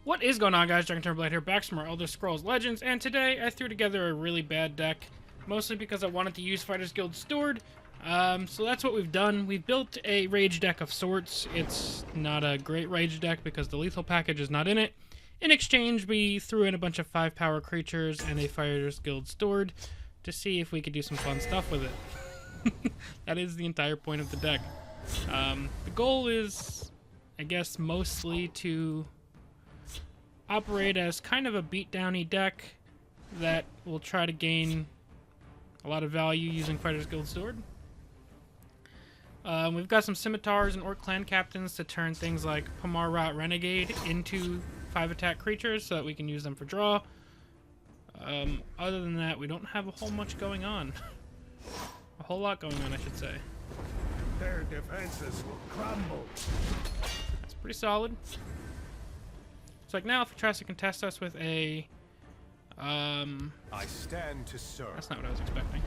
What is going on, guys? DragonTamerBlayde here, back from our Elder Scrolls Legends, and today I threw together a really bad deck, mostly because I wanted to use Fighters Guild Steward. So that's what we've done. We've built a rage deck of sorts. It's not a great rage deck because the lethal package is not in it. In exchange, we threw in a bunch of 5-power creatures and a Fighters Guild Steward to see if we could do some fun stuff with it. That is the entire point of the deck. The goal is, I guess, mostly to operate as kind of a beatdowny deck that will try to gain a lot of value using Fighters Guild Steward. We've got some scimitars and orc clan captains to turn things like Pomarrat Renegade into 5-attack creatures so that we can use them for draw. Other than that, we don't have a whole much going on. A whole lot going on, I should say. Their defenses will crumble. That's pretty solid. It's like now if he tries to contest us with a I stand to serve. that's not what I was expecting.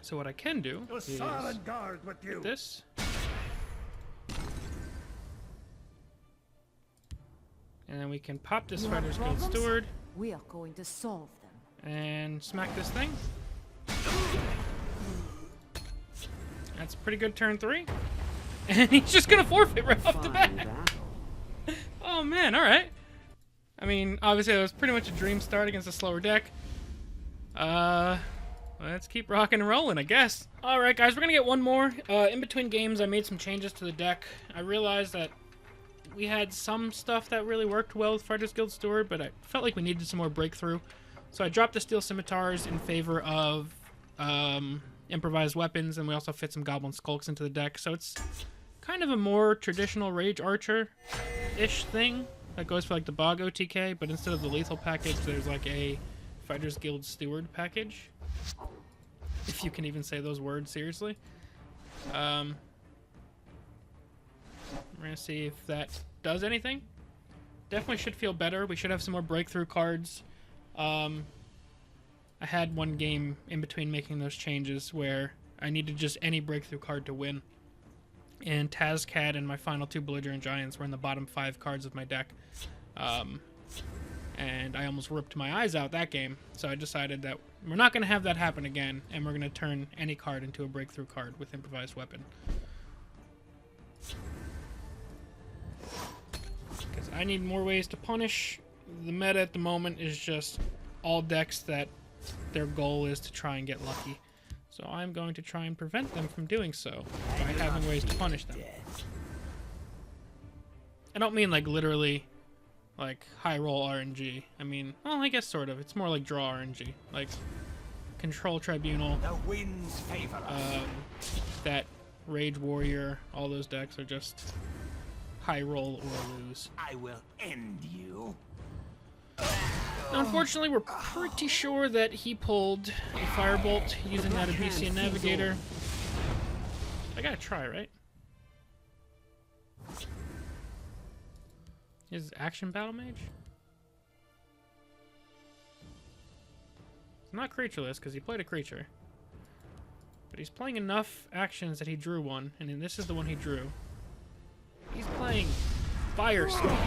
So what I can do A is silent guard with you. this. And then we can pop this You have Fighters Guild problems? Steward We are going to solve them. and smack this thing. That's a pretty good turn 3. And he's just gonna forfeit right off the bat. Oh man, alright. I mean, obviously that was pretty much a dream start against a slower deck. Let's keep rocking and rolling, I guess. Alright guys, we're gonna get one more. In between games I made some changes to the deck. I realized that we had some stuff that really worked well with Fighters Guild Steward, but I felt like we needed some more breakthrough. So I dropped the steel scimitars in favor of improvised weapons, and we also fit some goblin skulks into the deck. So it's kind of a more traditional rage archer-ish thing that goes for like the bog OTK, but instead of the lethal package, there's like a Fighters Guild Steward package. If you can even say those words seriously. We're gonna see if that does anything. Definitely should feel better. We should have some more breakthrough cards. I had one game in between making those changes where I needed just any breakthrough card to win. And Tazcad and my final 2 belligerent giants were in the bottom 5 cards of my deck. And I almost ripped my eyes out that game. So I decided that we're not going to have that happen again, and we're going to turn any card into a breakthrough card with improvised weapon. Because I need more ways to punish. The meta at the moment is just all decks that their goal is to try and get lucky. So I'm going to try and prevent them from doing so by having ways to punish them. I don't mean like literally like high roll RNG. I mean, well, I guess sort of. It's more like draw RNG. Like Control Tribunal, The winds favor us. that Rage Warrior, all those decks are just high roll or lose. I will end you. Now, unfortunately, we're pretty sure that he pulled a Firebolt using that Abyssian Navigator. I gotta try, right? His Action Battle Mage? It's not creatureless because he played a creature. But he's playing enough actions that he drew one, and then this is the one he drew. He's playing Firestorm.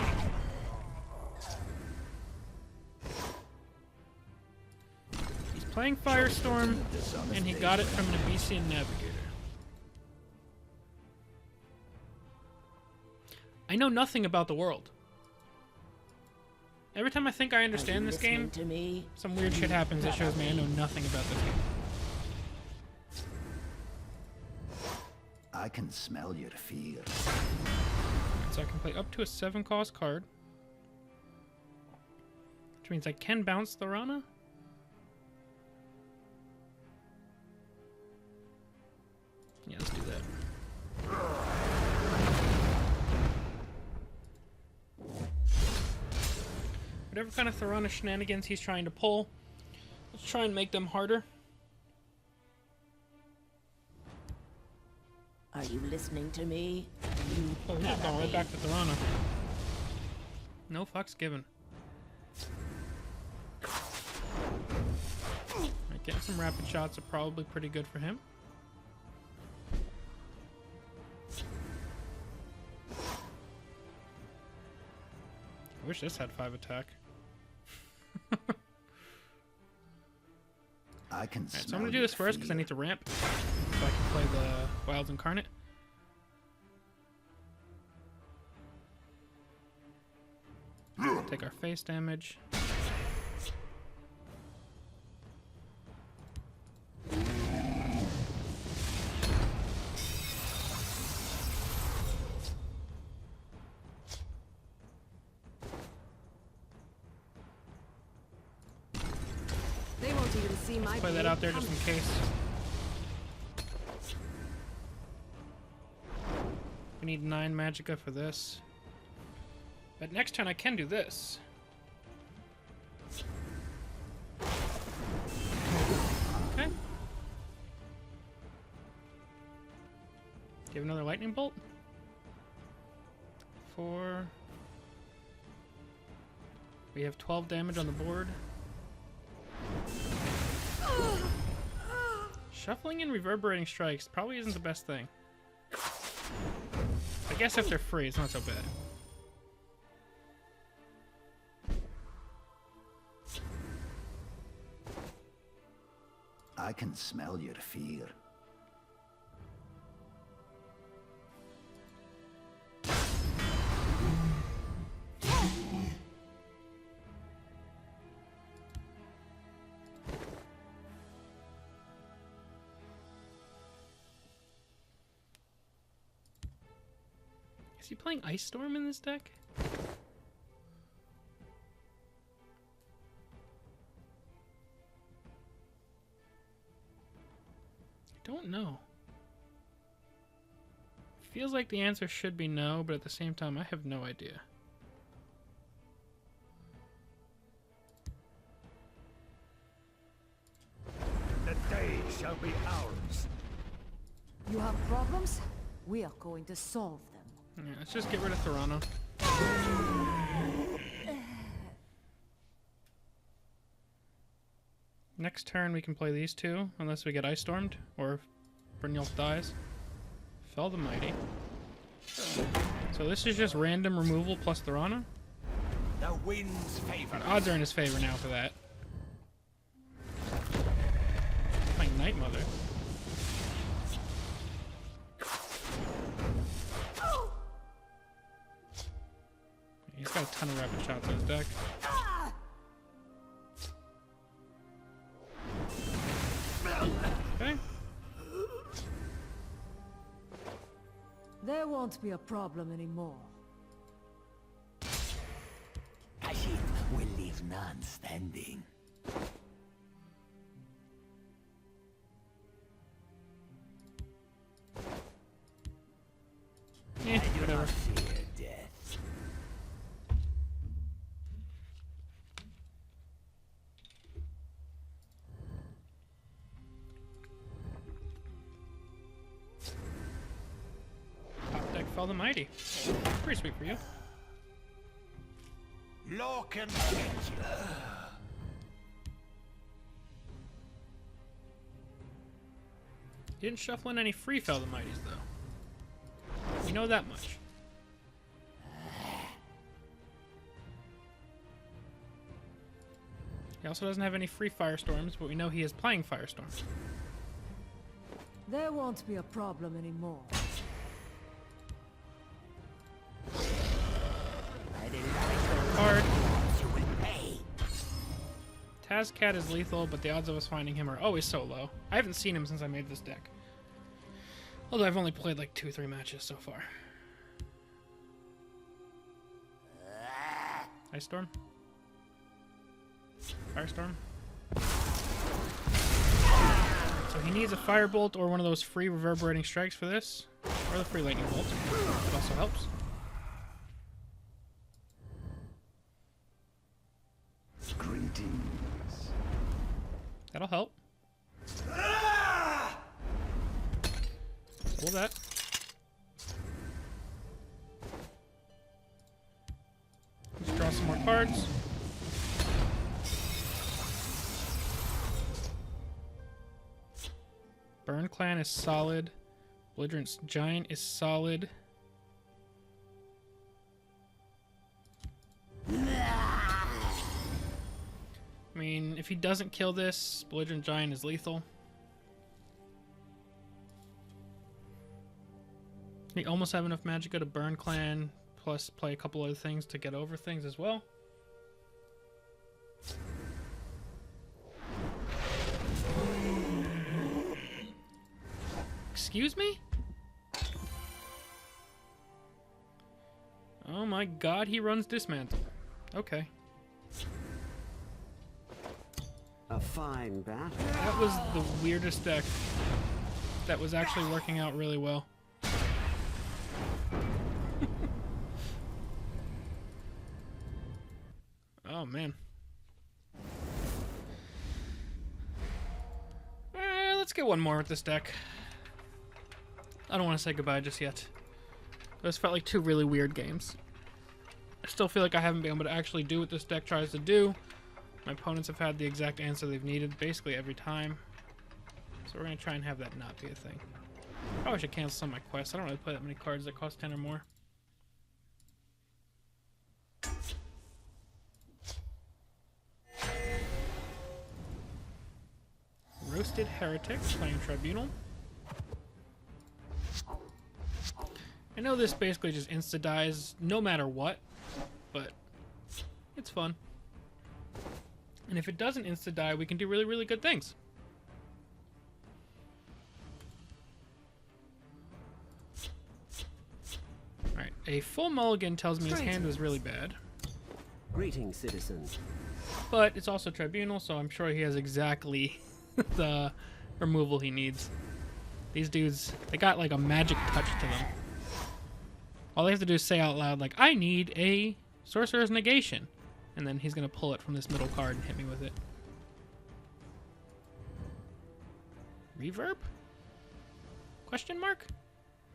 He's playing Firestorm, and he got it from an Abyssian Navigator. I know nothing about the world. Every time I think I understand this game, To me, some weird shit happens that shows me I know nothing about this game. I can smell your fear. So I can play up to a 7-cost card. Which means I can bounce the Rana. Yeah, let's do that. Whatever kind of Thorana shenanigans he's trying to pull, let's try and make them harder. are you listening to me? Oh, yeah, going right back to Thorana. No fucks given. Right, getting some rapid shots are probably pretty good for him. I wish this had 5 attack. I can Alright, so I'm smell gonna do your this first because I fear. need to ramp so I can play the Wilds Incarnate. Take our face damage. They won't even see my Play that blade out there just in coming. case. We need 9 magicka for this. But next turn I can do this. Okay. Give another lightning bolt. 4. We have 12 damage on the board. Shuffling and reverberating strikes probably isn't the best thing. I guess if they're free, it's not so bad. I can smell your fear. Is he playing Ice Storm in this deck? I don't know. Feels like the answer should be no, but at the same time, I have no idea. The day shall be ours. You have problems? We are going to solve them. Yeah, let's just get rid of Toronto. Next turn we can play these two, unless we get Ice Stormed, or if Brynjolf dies. Fell the Mighty. So this is just random removal plus Toronto. The winds favor And us. odds are in his favor now for that. Playing Night Mother. He's got a ton of rapid shots in his deck. Okay. There won't be a problem anymore. Passion will leave none standing. Whatever. Fear death. Top deck Fell the Mighty. Pretty sweet for you. Law can get you. You didn't shuffle in any free Fell the Mighties, though. You know that much. He also doesn't have any free Firestorms, but we know he is playing Firestorms. There won't be a problem anymore. Card. Tazcat is lethal, but the odds of us finding him are always so low. I haven't seen him since I made this deck. Although I've only played like 2 or 3 matches so far. Ice Storm. Firestorm. So he needs a Firebolt or one of those free reverberating strikes for this. Or the free lightning bolt. It also helps. Greetings. That'll help. Double that. Let's draw some more cards. Burn Clan is solid. Belligerent's Giant is solid. If he doesn't kill this, Belligerent Giant is lethal. We almost have enough Magicka to burn Clan, plus play a couple other things to get over things as well. Excuse me? Oh my god, he runs Dismantle. Okay. A fine battle. That was the weirdest deck that was actually working out really well. Oh man. Let's get one more with this deck. I don't want to say goodbye just yet. Those felt like two really weird games. I still feel like I haven't been able to actually do what this deck tries to do. My opponents have had the exact answer they've needed basically every time. So we're going to try and have that not be a thing. Probably should cancel some of my quests. I don't really play that many cards that cost 10 or more. Roasted Heretic, playing Tribunal. I know this basically just insta-dies no matter what, but it's fun. And if it doesn't insta-die, we can do really, really good things. Alright, a full mulligan tells me his hand was really bad. Greetings, citizens. But it's also Tribunal, so I'm sure he has exactly the removal he needs. These dudes, they got like a magic touch to them. All they have to do is say out loud, like, I need a Sorcerer's Negation. And then he's going to pull it from this middle card and hit me with it. Reverb? Question mark?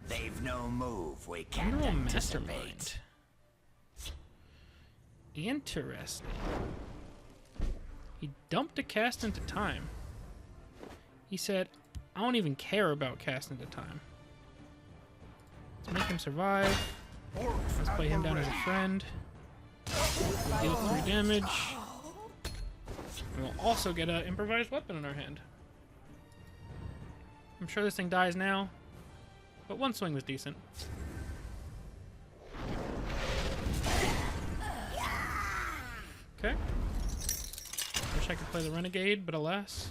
They've no move we can't Mineral anticipate. Mastermind. Interesting. He dumped a Cast into Time. He said, I don't even care about Cast into Time. Let's make him survive. Let's play him down as a friend. Deal 3 damage. And we'll also get an improvised weapon in our hand. I'm sure this thing dies now, but one swing was decent. Okay. Wish I could play the Renegade, but alas.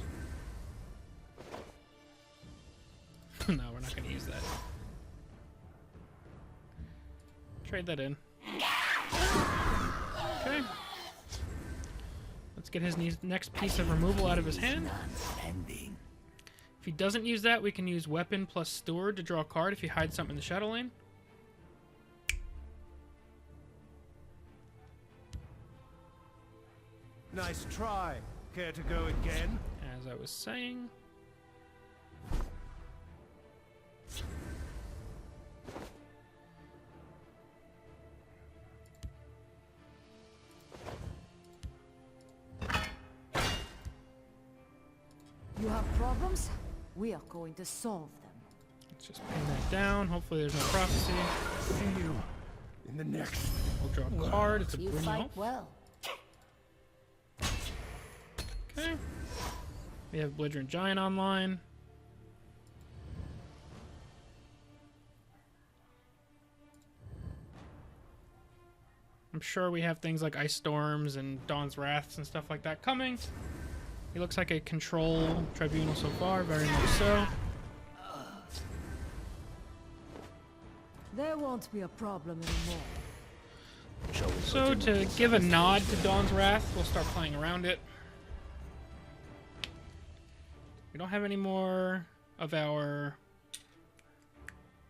No, we're not going to use that. Trade that in. Okay. Let's get his next piece of removal out of his hand. If he doesn't use that, we can use Weapon plus Steward to draw a card if he hides something in the Shadow Lane. Nice try. Care to go again? As I was saying. You have problems? We are going to solve them. Let's just pin that down. Hopefully there's no prophecy. See you in the next. We'll draw a card. It's a You bring fight off. well. Okay. We have Belligerent Giant online. I'm sure we have things like Ice Storms and Dawn's Wraths and stuff like that coming. He looks like a control tribunal so far, very much so. There won't be a problem anymore. So to give a nod to Dawn's Wrath, we'll start playing around it. We don't have any more of our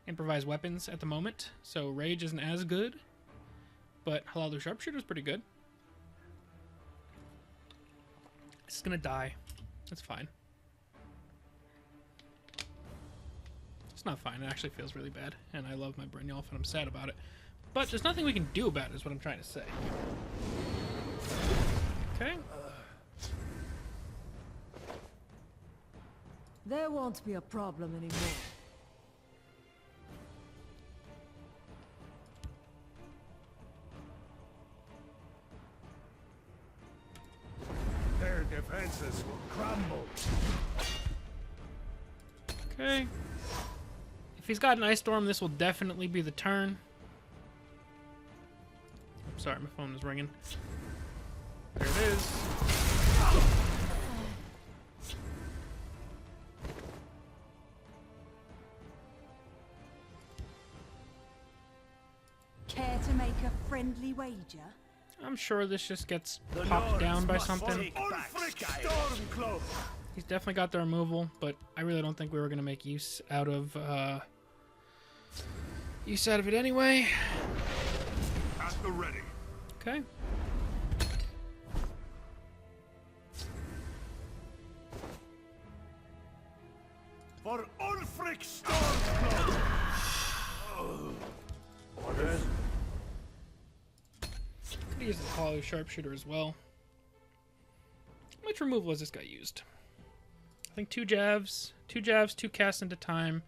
improvised weapons at the moment, so Rage isn't as good, but Halal the Sharpshooter is pretty good. It's gonna die. That's fine. It's not fine. It actually feels really bad, and I love my Brynjolf, and I'm sad about it. But there's nothing we can do about it, is what I'm trying to say. Okay. There won't be a problem anymore. Their defense defenses will crumble. Okay. If he's got an Ice Storm, this will definitely be the turn. Sorry, my phone is ringing. There it is. Care to make a friendly wager? I'm sure this just gets popped down by something. Stormcloak. He's definitely got the removal, but I really don't think we were going to make use out of it anyway. At the ready. Okay. For Ulfric Stormcloak. Orders. Could use the Hollow Sharpshooter as well. How much removal has this guy used? I think 2 jabs, 2 casts into time.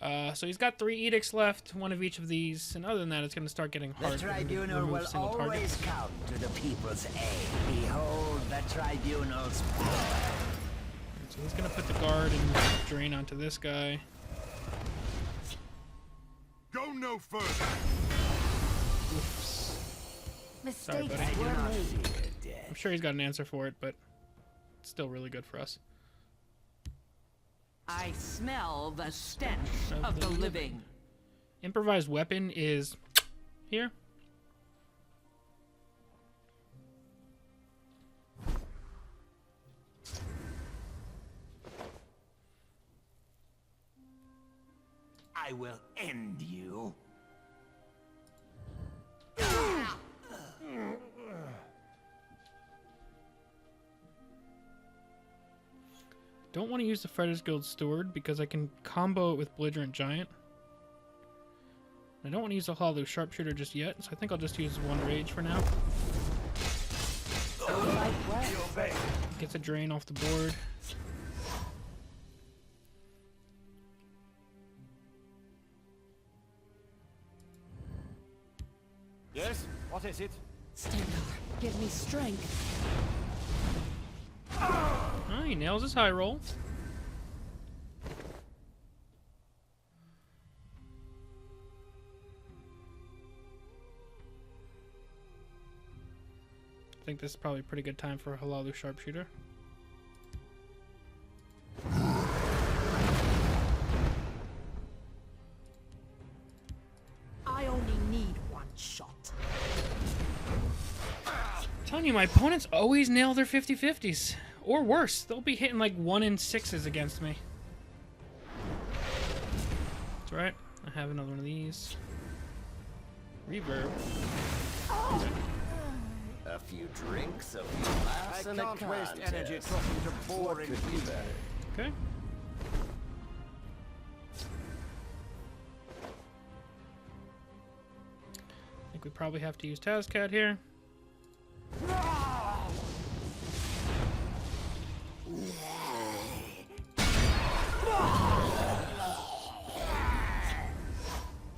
So he's got 3 edicts left, 1 of each of these, and other than that, it's going to start getting hard. The for him to tribunal remove will single targets. always come to the people's aid. Behold the tribunal's power. So he's going to put the guard and drain onto this guy. Go no further. Oops. Mistakes buddy. were made. I'm sure he's got an answer for it, but it's still really good for us. I smell the stench of the living. Improvised weapon is here. I will end you. Don't want to use the Fighters Guild Steward because I can combo it with Belligerent Giant. I don't want to use the Hollow Sharpshooter just yet, so I think I'll just use 1 Rage for now. Gets a drain off the board. Yes? What is it? Stendarr, give me strength. Oh, he nails his high roll. I think this is probably a pretty good time for a Halalu Sharpshooter. I only need 1 shot. I'm telling you, my opponents always nail their 50-50s. Or worse, they'll be hitting like 1 in 6s against me. That's right. I have another one of these. Reverb. A few drinks, a few laughs, I and a can't waste contest. energy talking to boring Could be better. Okay. I think we probably have to use Tazcat here.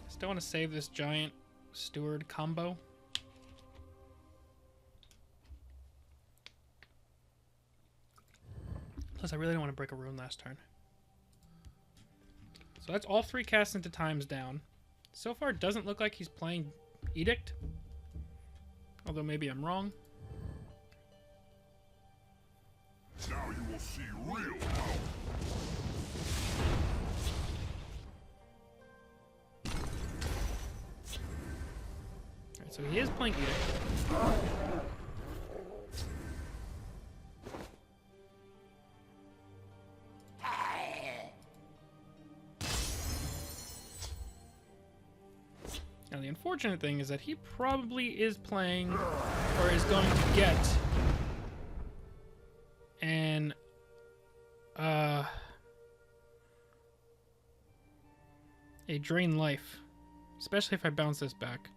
Still want to save this giant Steward combo. Plus, I really don't want to break a rune last turn. So that's all 3 casts into times down. So far, it doesn't look like he's playing Edict. Although maybe I'm wrong. Now you will see real power. Alright, so he is playing Edict. Now the unfortunate thing is that he probably is playing, or is going to get, an a drain life, especially if I bounce this back.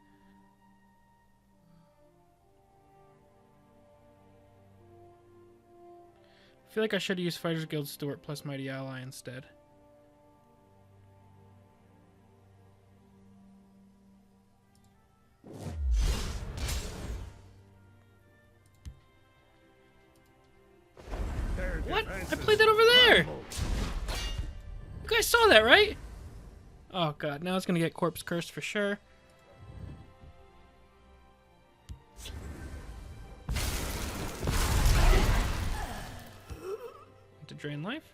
I feel like I should use Fighters Guild Steward plus Mighty Ally instead. played that over there. You guys saw that, right? Oh god, now it's gonna get corpse cursed for sure. To drain life.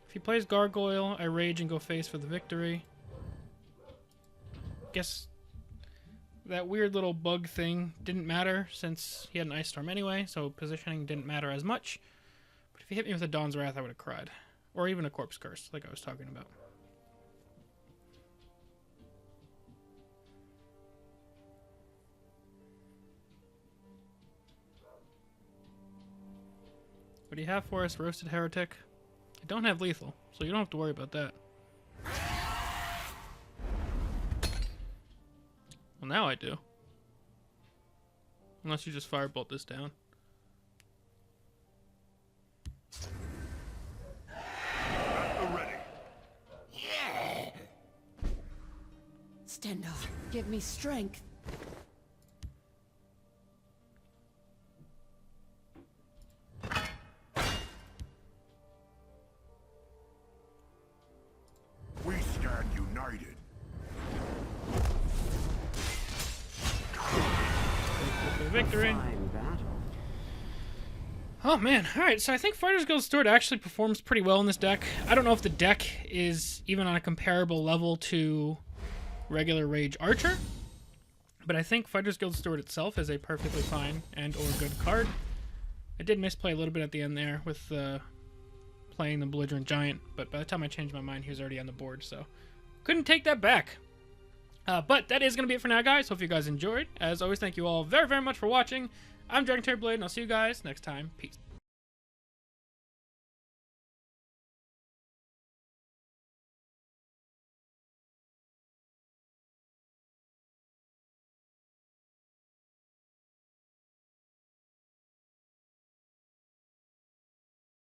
If he plays Gargoyle, I rage and go face for the victory. Guess that weird little bug thing didn't matter since he had an Ice Storm anyway, so positioning didn't matter as much. But if he hit me with a Dawn's Wrath, I would have cried. Or even a Corpse Curse, like I was talking about. What do you have for us, Roasted Heretic? I don't have lethal, so you don't have to worry about that. Well, now I do. Unless you just firebolt this down. Stand up. Give me strength. We stand united. Victory. Fine battle. Oh man, alright, so I think Fighter's Guild Steward actually performs pretty well in this deck. I don't know if the deck is even on a comparable level to regular Rage Archer, but I think Fighter's Guild Steward itself is a perfectly fine and or good card. I did misplay a little bit at the end there with playing the Belligerent Giant, but by the time I changed my mind, he was already on the board, so couldn't take that back. But that is going to be it for now, guys. Hope you guys enjoyed. As always, thank you all very, very much for watching. I'm DragonTamerBlayde, and I'll see you guys next time. Peace.